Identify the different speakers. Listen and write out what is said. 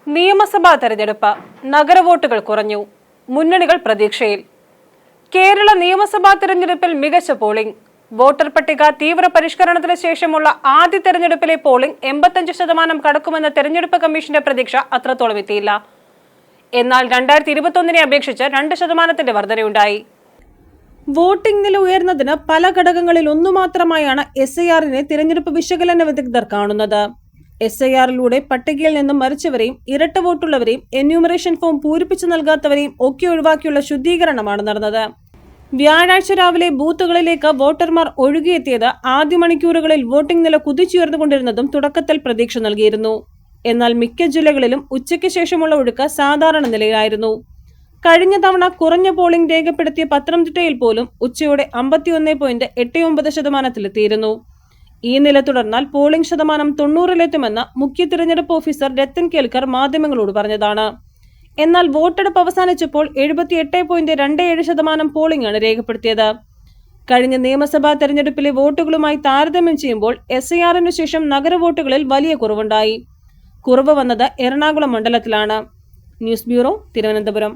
Speaker 1: നിയമസഭാ തെരഞ്ഞെടുപ്പ് നഗരവോട്ടുകൾ കുറഞ്ഞു. മുന്നണികൾ പ്രതീക്ഷയിൽ. കേരള നിയമസഭാ തെരഞ്ഞെടുപ്പിൽ മികച്ച പോളിംഗ്. വോട്ടർ പട്ടിക തീവ്ര പരിഷ്കരണത്തിന് ശേഷമുള്ള ആദ്യ തെരഞ്ഞെടുപ്പിലെ പോളിംഗ് 85% കടക്കുമെന്ന തെരഞ്ഞെടുപ്പ് കമ്മീഷന്റെ പ്രതീക്ഷ അത്രത്തോളം എത്തിയില്ല. എന്നാൽ 2021 അപേക്ഷിച്ച് 2% വർധനയുണ്ടായി. വോട്ടിംഗ് നില ഉയർന്നതിന് പല ഘടകങ്ങളിൽ ഒന്നുമാത്രമായാണ് SIR-നെ തിരഞ്ഞെടുപ്പ് വിശകലന വിദഗ്ധർ കാണുന്നത്. SIR-ലൂടെ പട്ടികയിൽ നിന്നും മരിച്ചവരെയും ഇരട്ട വോട്ടുള്ളവരെയും എന്യൂമറേഷൻ ഫോം പൂരിപ്പിച്ചു നൽകാത്തവരെയും ഒക്കെ ഒഴിവാക്കിയുള്ള ശുദ്ധീകരണമാണ് നടന്നത്. വ്യാഴാഴ്ച രാവിലെ ബൂത്തുകളിലേക്ക് വോട്ടർമാർ ഒഴുകിയെത്തിയത് ആദ്യ മണിക്കൂറുകളിൽ വോട്ടിംഗ് നില കുതിച്ചുയർന്നുകൊണ്ടിരുന്നതും തുടക്കത്തിൽ പ്രതീക്ഷ നൽകിയിരുന്നു. എന്നാൽ മിക്ക ജില്ലകളിലും ഉച്ചയ്ക്ക് ശേഷമുള്ള ഒഴുക്ക് സാധാരണ നിലയിലായിരുന്നു. കഴിഞ്ഞ തവണ കുറഞ്ഞ പോളിംഗ് രേഖപ്പെടുത്തിയ പത്തനംതിട്ടയിൽ പോലും ഉച്ചയോടെ 51.89%-ലെത്തിയിരുന്നു. ഈ നില തുടർന്നാൽ പോളിംഗ് ശതമാനം 90-ലെത്തുമെന്ന് മുഖ്യ തിരഞ്ഞെടുപ്പ് ഓഫീസർ രത്തൻ കേൽക്കർ മാധ്യമങ്ങളോട് പറഞ്ഞതാണ്. എന്നാൽ വോട്ടെടുപ്പ് അവസാനിച്ചപ്പോൾ 78.27% പോളിംഗ് ആണ് രേഖപ്പെടുത്തിയത്. കഴിഞ്ഞ നിയമസഭാ തെരഞ്ഞെടുപ്പിലെ വോട്ടുകളുമായി താരതമ്യം ചെയ്യുമ്പോൾ SIR-നു ശേഷം നഗരവോട്ടുകളിൽ വലിയ കുറവുണ്ടായി. കുറവ് വന്നത് എറണാകുളം മണ്ഡലത്തിലാണ്. News bureau, Thiruvananthapuram.